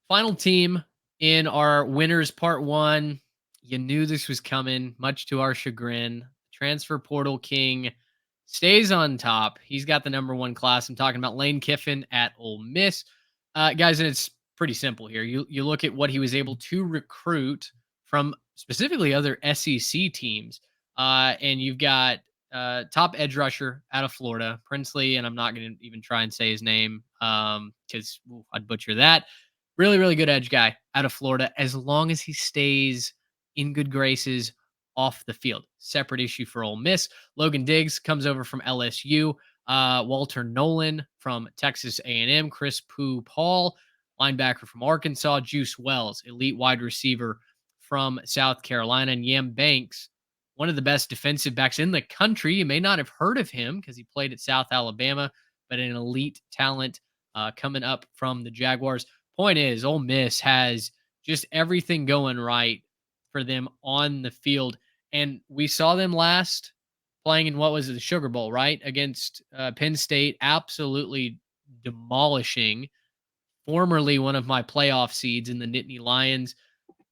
Final team in our winners part one. You knew this was coming, much to our chagrin. Transfer portal king stays on top. He's got the number one class. I'm talking about Lane Kiffin at Ole Miss. Guys, and it's pretty simple here. You look at what he was able to recruit from specifically other SEC teams. And you've got top edge rusher out of Florida, Princely, and I'm not going to even try and say his name because I'd butcher that. Really, really good edge guy out of Florida, as long as he stays in good graces off the field. Separate issue for Ole Miss. Logan Diggs comes over from LSU. Walter Nolan from Texas A&M. Chris Pooh Paul, linebacker from Arkansas. Juice Wells, elite wide receiver from South Carolina. And Yam Banks, one of the best defensive backs in the country. You may not have heard of him because he played at South Alabama, but an elite talent coming up from the Jaguars. Point is, Ole Miss has just everything going right for them on the field. And we saw them last playing in what was it, the Sugar Bowl, right? Against Penn State, absolutely demolishing formerly one of my playoff seeds in the Nittany Lions.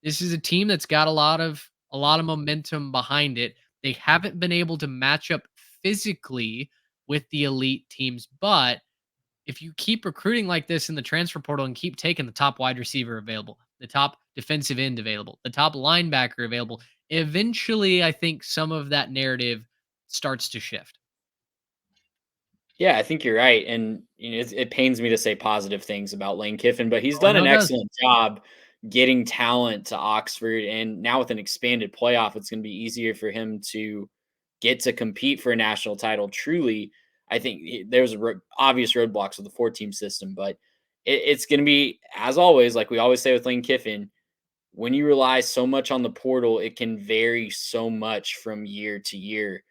This is a team that's got a lot of momentum behind it. They haven't been able to match up physically with the elite teams, but if you keep recruiting like this in the transfer portal and keep taking the top wide receiver available, the top defensive end available, the top linebacker available, eventually I think some of that narrative starts to shift. Yeah, I think you're right, and it pains me to say positive things about Lane Kiffin, but he's Oh, I done know an it does. excellent job getting talent to Oxford, and now with an expanded playoff, it's going to be easier for him to get to compete for a national title. Truly, I think there's obvious roadblocks with the four-team system, but it's going to be, as always, like we always say with Lane Kiffin, when you rely so much on the portal, it can vary so much from year to year.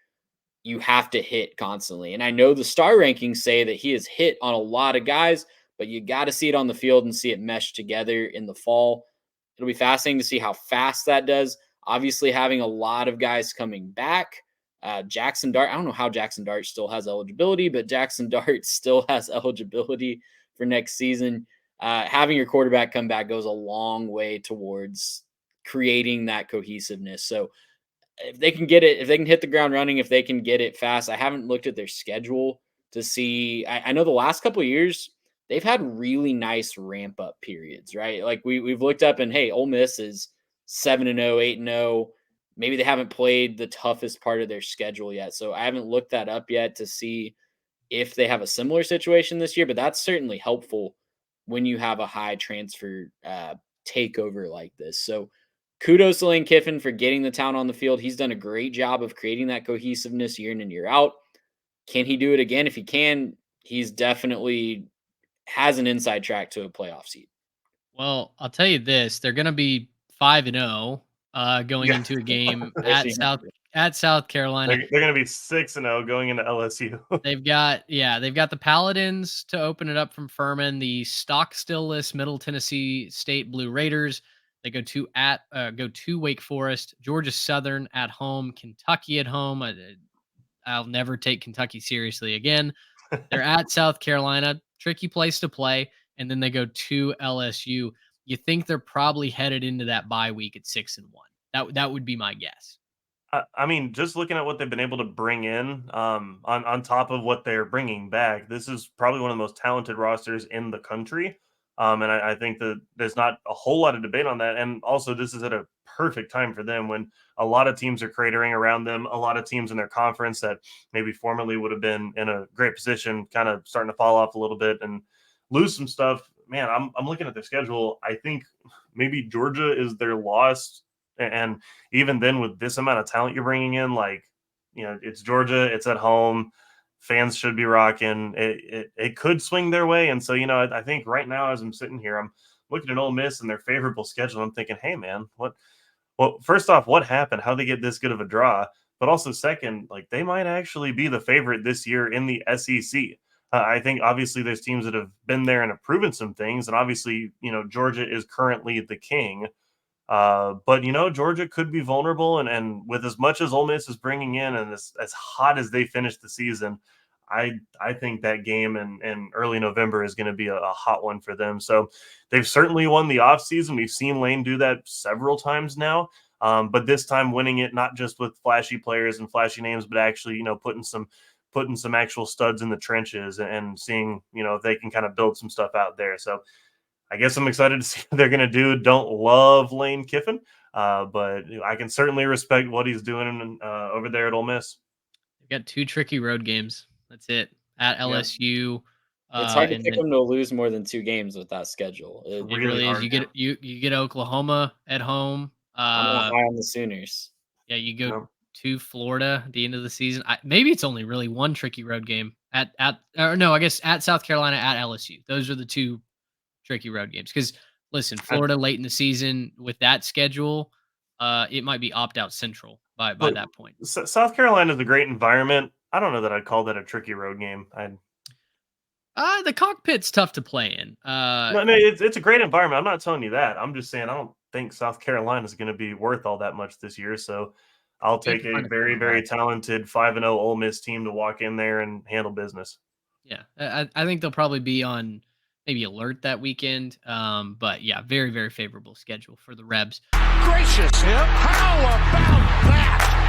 You have to hit constantly. And I know the star rankings say that he has hit on a lot of guys, but you got to see it on the field and see it mesh together in the fall. It'll be fascinating to see how fast that does. Obviously, having a lot of guys coming back. Jackson Dart, I don't know how Jackson Dart still has eligibility, but Jackson Dart still has eligibility for next season. Having your quarterback come back goes a long way towards creating that cohesiveness. So if they can get it, if they can hit the ground running, if they can get it fast. I haven't looked at their schedule to see. I know the last couple of years they've had really nice ramp up periods, right? Like we've looked up and hey, Ole Miss is 7-0, 8-0. Maybe they haven't played the toughest part of their schedule yet, so I haven't looked that up yet to see if they have a similar situation this year. But that's certainly helpful when you have a high transfer takeover like this. So kudos to Lane Kiffin for getting the town on the field. He's done a great job of creating that cohesiveness year in and year out. Can he do it again? If he can, he's definitely has an inside track to a playoff seat. Well, I'll tell you this, they're going to be 5-0 going Yeah, into a game We'll see. at South Carolina. they're going to be 6-0 going into LSU. They've got the Paladins to open it up from Furman, the stock still list Middle Tennessee State Blue Raiders. They go to Wake Forest, Georgia Southern at home, Kentucky at home. I'll never take Kentucky seriously again. They're at South Carolina, tricky place to play, and then they go to LSU. You think they're probably headed into that bye week at 6-1. That would be my guess. I mean, just looking at what they've been able to bring in, on top of what they're bringing back, this is probably one of the most talented rosters in the country. And I think that there's not a whole lot of debate on that. And also, this is at a perfect time for them when a lot of teams are cratering around them. A lot of teams in their conference that maybe formerly would have been in a great position, kind of starting to fall off a little bit and lose some stuff. Man, I'm looking at their schedule. I think maybe Georgia is their loss, and even then, with this amount of talent you're bringing in, like, it's Georgia, it's at home, fans should be rocking. It could swing their way, and so I think right now, as I'm sitting here, I'm looking at Ole Miss and their favorable schedule. I'm thinking, hey man, what? Well, first off, what happened? How they get this good of a draw? But also, second, like they might actually be the favorite this year in the SEC. I think obviously there's teams that have been there and have proven some things, and obviously Georgia is currently the king. But Georgia could be vulnerable, and with as much as Ole Miss is bringing in, and as hot as they finish the season, I think that game in early November is going to be a hot one for them. So they've certainly won the offseason. We've seen Lane do that several times now. But this time winning it not just with flashy players and flashy names, but actually, putting some actual studs in the trenches and seeing, if they can kind of build some stuff out there. So I guess I'm excited to see what they're going to do. Don't love Lane Kiffin, but I can certainly respect what he's doing over there at Ole Miss. They've got 2 tricky road games. That's it. At Yeah, LSU, It's hard to and pick then them to lose more than 2 games with that schedule. it's it really really is. hard. You Yeah. get you get Oklahoma at home. I'm not high on the Sooners. Yeah, you go No. to Florida at the end of the season. Maybe it's only really one tricky road game at or no, I guess at South Carolina, at LSU. Those are the 2 tricky road games. Because listen, Florida late in the season with that schedule, it might be opt out central by But that point. South Carolina is a great environment. I don't know that I'd call that a tricky road game. The cockpit's tough to play in. No, it's a great environment. I'm not telling you that. I'm just saying I don't think South Carolina is going to be worth all that much this year. So I'll You have take to a find a very, very quarterback. talented 5-0 Ole Miss team to walk in there and handle business. Yeah, I think they'll probably be on maybe alert that weekend. But yeah, very very favorable schedule for the Rebs. Gracious, how about that?